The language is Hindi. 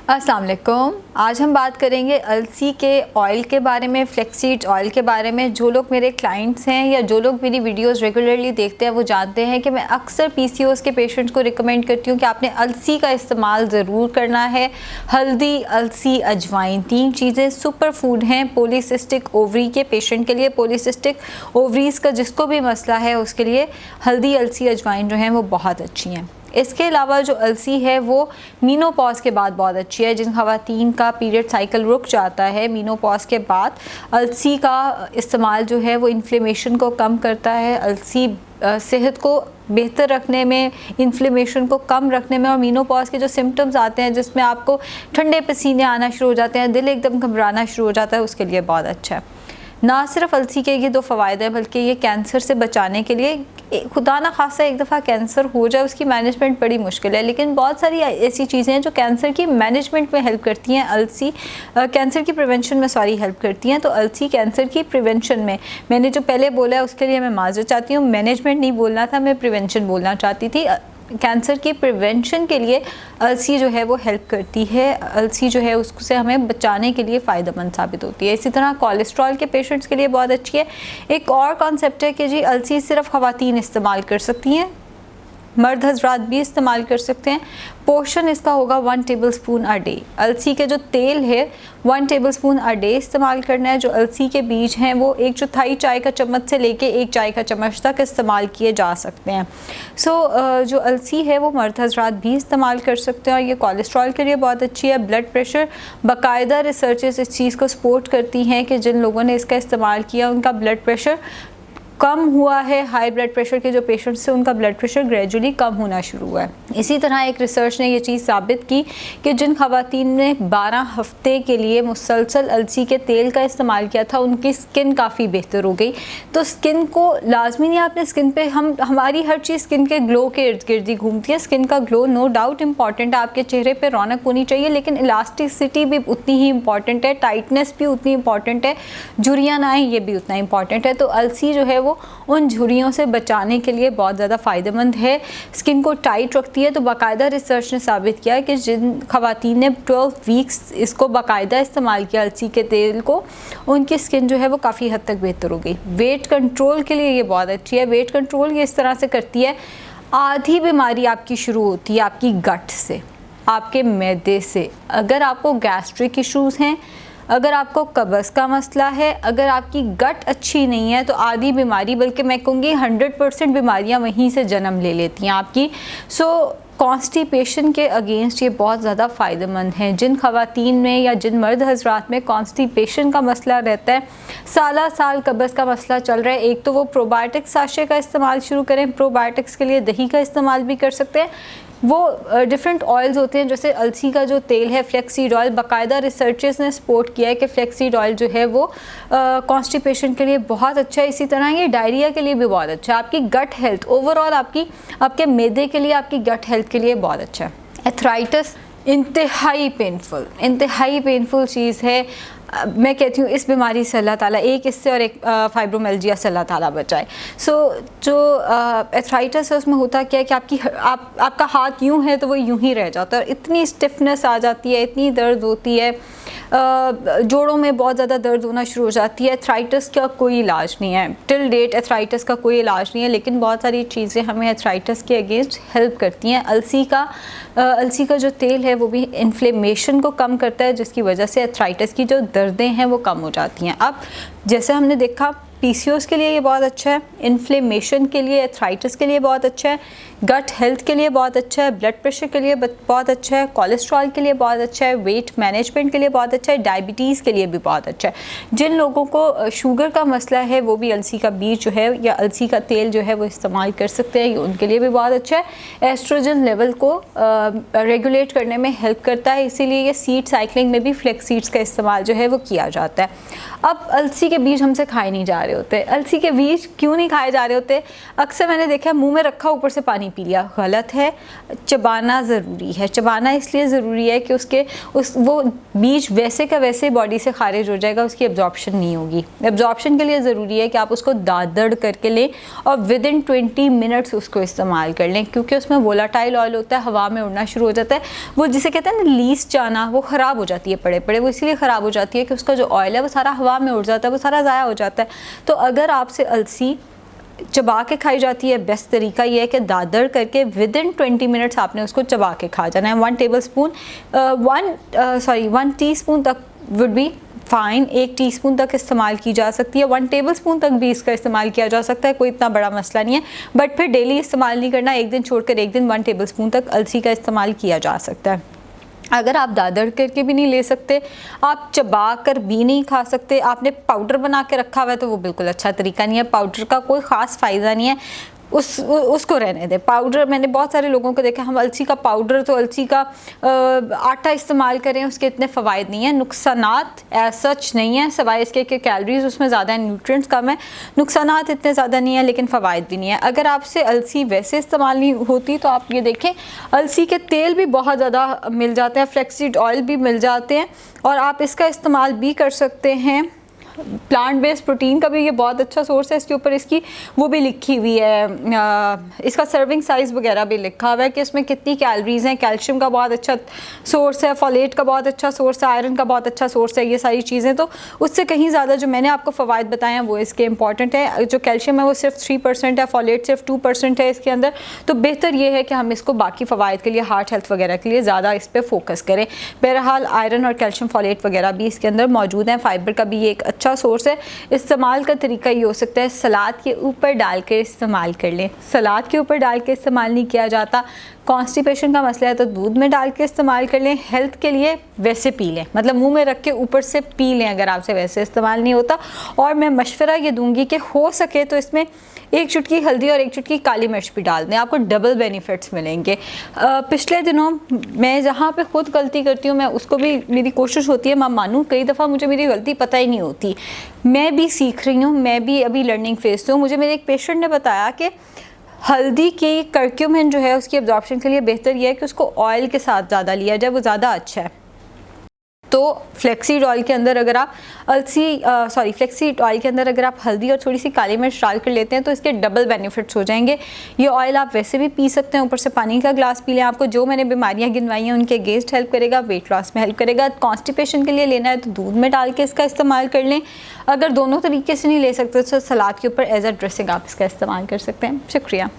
अस्सलाम वालेकुम। आज हम बात करेंगे अलसी के ऑयल के बारे में, फ्लेक्सीड ऑयल के बारे में। जो लोग मेरे क्लाइंट्स हैं या जो लोग मेरी वीडियोस रेगुलरली देखते हैं वो जानते हैं कि मैं अक्सर पीसीओएस के पेशेंट्स को रिकमेंड करती हूँ कि आपने अलसी का इस्तेमाल ज़रूर करना है। हल्दी, अलसी, अजवाइन, 3 चीज़ें सुपर फूड हैं पॉलीसिस्टिक ओवरी के पेशेंट के लिए। पॉलीसिस्टिक ओवरीज़ का जिसको भी मसला है उसके लिए हल्दी, अलसी, अजवाइन जो हैं वो बहुत अच्छी हैं। इसके अलावा जो अलसी है वो मीनोपॉज के बाद बहुत अच्छी है। जिन ख़वातीन का पीरियड साइकिल रुक जाता है मीनोपॉज के बाद, अलसी का इस्तेमाल जो है वो इन्फ्लेमेशन को कम करता है। अलसी सेहत को बेहतर रखने में, इन्फ्लेमेशन को कम रखने में, और मीनोपॉज के जो सिम्टम्स आते हैं जिसमें आपको ठंडे पसीने आना शुरू हो जाते हैं, दिल एकदम घबराना शुरू हो जाता है, उसके लिए बहुत अच्छा है। ना सिर्फ अलसी के ये 2 फ़वायद हैं बल्कि ये कैंसर से बचाने के लिए, खुदा ना खासा एक दफ़ा कैंसर हो जाए उसकी मैनेजमेंट बड़ी मुश्किल है, लेकिन बहुत सारी ऐसी चीज़ें हैं जो कैंसर की मैनेजमेंट में हेल्प करती हैं। अलसी कैंसर की प्रिवेंशन में हेल्प करती हैं। तो अलसी कैंसर की प्रिवेंशन में, मैंने जो पहले बोला है उसके लिए मैं माज़रत चाहती हूँ, मैनेजमेंट नहीं बोलना था, मैं प्रिवेंशन बोलना चाहती थी। कैंसर की प्रिवेंशन के लिए अलसी जो है वो हेल्प करती है। अलसी जो है उससे हमें बचाने के लिए फ़ायदेमंद साबित होती है। इसी तरह कोलेस्ट्रॉल के पेशेंट्स के लिए बहुत अच्छी है। एक और कॉन्सेप्ट है कि जी अलसी सिर्फ ख़वातीन इस्तेमाल कर सकती हैं, मर्द हजरात भी इस्तेमाल कर सकते हैं। पोर्शन इसका होगा 1 टेबलस्पून अ डे। अलसी के जो तेल है 1 टेबलस्पून अ डे इस्तेमाल करना है। जो अलसी के बीज हैं वो 1/4 चाय का चम्मच से लेके 1 चाय का चम्मच तक इस्तेमाल किए जा सकते हैं। जो अलसी है वो मर्द हजरात भी इस्तेमाल कर सकते हैं और ये कोलेस्ट्रॉल के लिए बहुत अच्छी है। ब्लड प्रेशर, बाकायदा रिसर्चेस इस चीज़ को सपोर्ट करती हैं कि जिन लोगों ने इसका इस्तेमाल किया उनका ब्लड प्रेशर कम हुआ है। हाई ब्लड प्रेशर के जो पेशेंट्स हैं उनका ब्लड प्रेशर ग्रेजुअली कम होना शुरू हुआ है। इसी तरह एक रिसर्च ने ये चीज़ साबित की कि जिन ख़वातीन ने 12 हफ्ते के लिए मुसलसल अलसी के तेल का इस्तेमाल किया था उनकी स्किन काफ़ी बेहतर हो गई। तो स्किन को लाजमी नहीं आपने स्किन पे, हमारी हर चीज़ स्किन के ग्लो के इर्द गिर्द ही घूमती है। स्किन का ग्लो नो डाउट इम्पॉर्टेंट है, आपके चेहरे पर रौनक होनी चाहिए, लेकिन इलास्टिसिटी भी उतनी ही इम्पॉर्टेंट है, टाइटनेस भी उतनी इम्पॉर्टेंट है, झुर्रियाँ ना आए ये भी उतना इम्पॉर्टेंट है। तो अलसी जो है वो उन झुर्रियों से बचाने के लिए बहुत ज़्यादा फ़ायदेमंद है, स्किन को टाइट रखती है। तो बाकायदा रिसर्च ने साबित किया कि जिन ख़वातीन ने 12 वीक्स इसको बाकायदा इस्तेमाल किया अलसी के तेल को, उनकी स्किन जो है वो काफ़ी हद तक बेहतर हो गई। वेट कंट्रोल के लिए ये बहुत अच्छी है। वेट कंट्रोल ये इस तरह से करती है, आधी बीमारी आपकी शुरू होती है आपकी गट से, आपके मैदे से। अगर आपको गैस्ट्रिक इश्यूज़ हैं, अगर आपको कब्ज़ का मसला है, अगर आपकी गट अच्छी नहीं है, तो आधी बीमारी, बल्कि मैं कहूँगी 100% बीमारियाँ वहीं से जन्म ले लेती हैं आपकी। कॉन्स्टिपेशन के अगेंस्ट ये बहुत ज़्यादा फ़ायदेमंद हैं। जिन ख़वातीन में या जिन मर्द हजरात में कॉन्स्टिपेशन का मसला रहता है, साल कब्ज़ का मसला चल रहा है, एक तो वो प्रोबायोटिक्स साशे का इस्तेमाल शुरू करें। प्रोबायोटिक्स के लिए दही का इस्तेमाल भी कर सकते हैं। वो डिफरेंट ऑयल्स होते हैं, जैसे अलसी का जो तेल है फ्लेक्सीड ऑयल, बाकायदा रिसर्चर्स ने सपोर्ट किया है कि फ्लेक्सीड ऑयल जो है वो कॉन्स्टिपेशन के लिए बहुत अच्छा है। इसी तरह ये डायरिया के लिए भी बहुत अच्छा है। आपकी गट हेल्थ ओवरऑल, आपके मैदे के लिए, आपकी गट हेल्थ के लिए बहुत अच्छा है। एथराइटिस इंतहाई पेनफुल चीज़ है। मैं कहती हूँ इस बीमारी से अल्लाह ताला, एक इससे और एक फाइब्रोमियल्जिया से अल्लाह ताला बचाए। जो एथराइटिस है उसमें होता क्या है कि आपका हाथ यूँ है तो वो यूँ ही रह जाता है और इतनी स्टिफनेस आ जाती है, इतनी दर्द होती है, जोड़ों में बहुत ज़्यादा दर्द होना शुरू हो जाती है। एथराइटिस का कोई इलाज नहीं है, टिल डेट एथराइटिस का कोई इलाज नहीं है, लेकिन बहुत सारी चीज़ें हमें एथराइटिस के अगेंस्ट हेल्प करती हैं। अलसी का जो तेल है वो भी इन्फ्लेमेशन को कम करता है, जिसकी वजह से एथराइटिस की जो दर्दें हैं वो कम हो जाती हैं। अब जैसे हमने देखा पीसीओएस के लिए ये बहुत अच्छा है, इन्फ्लेमेशन के लिए, एथराइटिस के लिए बहुत अच्छा है, गट हेल्थ के लिए बहुत अच्छा है, ब्लड प्रेशर के लिए बहुत अच्छा है, कोलेस्ट्रॉल के लिए बहुत अच्छा है, वेट मैनेजमेंट के लिए बहुत अच्छा है, डायबिटीज़ के लिए भी बहुत अच्छा है। जिन लोगों को शुगर का मसला है वो भी अलसी का बीज जो है या अलसी का तेल जो है वो इस्तेमाल कर सकते हैं, उनके लिए भी बहुत अच्छा है। एस्ट्रोजन लेवल को रेगुलेट करने में हेल्प करता है, इसीलिए ये सीड साइकिलिंग में भी फ्लेक्स सीड्स का इस्तेमाल जो है वो किया जाता है। अब अलसी के बीज हमसे खाए नहीं जा रहे होते। अलसी के बीज क्यों नहीं खाए जा रहे होते? अक्सर मैंने देखा है मुंह में रखा ऊपर से पानी पी लिया, गलत है। चबाना ज़रूरी है। चबाना इसलिए ज़रूरी है कि वो बीज वैसे का वैसे बॉडी से खारिज हो जाएगा, उसकी एब्जॉर्प्शन नहीं होगी। एब्जॉर्प्शन के लिए ज़रूरी है कि आप उसको दादड़ करके लें और विदिन 20 मिनट्स उसको इस्तेमाल कर लें, क्योंकि उसमें वोलाटाइल ऑयल होता है, हवा में उड़ना शुरू हो जाता है। वो जिसे कहते हैं ना लीस जाना, वो ख़राब हो जाती है पड़े पड़े। वो इसलिए ख़राब हो जाती है कि उसका जो ऑयल है वो सारा हवा में उड़ जाता है, वो सारा ज़ाया हो जाता है। तो अगर आपसे अलसी चबा के खाई जाती है, बेस्ट तरीका ये है कि दादड़ करके विदिन 20 मिनट्स आपने उसको चबा के खा जाना है। 1 टीस्पून तक वुड बी फ़ाइन। 1 टीस्पून तक इस्तेमाल की जा सकती है, 1 टेबलस्पून तक भी इसका इस्तेमाल किया जा सकता है, कोई इतना बड़ा मसला नहीं है। बट फिर डेली इस्तेमाल नहीं करना, एक दिन छोड़कर एक दिन 1 टेबलस्पून तक अलसी का इस्तेमाल किया जा सकता है। अगर आप दादड़ करके भी नहीं ले सकते, आप चबा कर भी नहीं खा सकते, आपने पाउडर बना के रखा हुआ है, तो वो बिल्कुल अच्छा तरीका नहीं है। पाउडर का कोई ख़ास फ़ायदा नहीं है, उसको रहने दें। पाउडर मैंने बहुत सारे लोगों को देखा, हम अलसी का पाउडर तो अलसी का आटा इस्तेमाल करें, उसके इतने फ़वाइद नहीं है, नुकसानात एज सच नहीं है, सिवाय इसके कि कैलोरीज उसमें ज़्यादा है, न्यूट्रिएंट्स कम है, नुकसानात इतने ज़्यादा नहीं है, लेकिन फ़वाइद भी नहीं है। अगर आपसे अलसी वैसे इस्तेमाल नहीं होती तो आप ये देखें, अलसी के तेल भी बहुत ज़्यादा मिल जाते हैं, फ्लैक्सीड ऑयल भी मिल जाते हैं, और आप इसका इस्तेमाल भी कर सकते हैं। प्लांट बेस्ड प्रोटीन का भी ये बहुत अच्छा सोर्स है, इसके ऊपर इसकी वो भी लिखी हुई है, इसका सर्विंग साइज़ वगैरह भी लिखा हुआ है कि इसमें कितनी कैलोरीज़ हैं। कैल्शियम का बहुत अच्छा सोर्स है, फॉलेट का बहुत अच्छा सोर्स है, आयरन का बहुत अच्छा सोर्स है, ये सारी चीज़ें। तो उससे कहीं ज़्यादा जो मैंने आपको फ़वाइद बताए हैं वो इसके इंपॉर्टेंट है। जो कैल्शियम है वो सिर्फ 3% है, फॉलेट सिर्फ 2% है इसके अंदर। तो बेहतर ये है कि हम इसको बाकी फ़वाइद के लिए, हार्ट हेल्थ वगैरह के लिए ज़्यादा इस पर फोकस करें। बहरहाल आयरन और कैल्शियम, फॉलेट वगैरह भी इसके अंदर मौजूद हैं। फाइबर का भी ये एक अच्छा सोर्स है। इस्तेमाल का तरीका ये हो सकता है, सलाद के ऊपर डाल कर इस्तेमाल कर लें। सलाद के ऊपर डाल के इस्तेमाल नहीं किया जाता, कॉन्स्टिपेशन का मसला है तो दूध में डाल के इस्तेमाल कर लें। हेल्थ के लिए वैसे पी लें, मतलब मुंह में रख के ऊपर से पी लें अगर आपसे वैसे इस्तेमाल नहीं होता। और मैं मशवरा ये दूंगी कि हो सके तो इसमें 1 चुटकी हल्दी और 1 चुटकी काली मिर्च भी डाल दें, आपको डबल बेनिफिट्स मिलेंगे। पिछले दिनों मैं जहाँ पे खुद गलती करती हूँ, मैं उसको भी मेरी कोशिश होती है मैं मानूँ, कई दफ़ा मुझे मेरी गलती पता ही नहीं होती। मैं भी सीख रही हूँ, मैं भी अभी लर्निंग फेज से हूँ। मुझे मेरे एक पेशेंट ने बताया कि हल्दी की करक्यूमिन जो है उसकी एब्जॉर्प्शन के लिए बेहतर यह है कि उसको ऑयल के साथ ज़्यादा लिया जाए, वो ज़्यादा अच्छा है। तो फ्लैक्सीड ऑयल के अंदर अगर आप फ्लैक्सीड ऑयल के अंदर अगर आप हल्दी और थोड़ी सी काली मिर्च डाल कर लेते हैं तो इसके डबल बेनिफिट्स हो जाएंगे। ये ऑयल आप वैसे भी पी सकते हैं, ऊपर से पानी का ग्लास पी लें। आपको जो मैंने बीमारियां गिनवाई हैं उनके अगेंस्ट हेल्प करेगा, वेट लॉस में हेल्प करेगा। कॉन्स्टिपेशन के लिए लेना है तो दूध में डाल के इसका इस्तेमाल कर लें। अगर दोनों तरीके से नहीं ले सकते तो सलाद के ऊपर एज अ ड्रेसिंग आप इसका इस्तेमाल कर सकते हैं। शुक्रिया।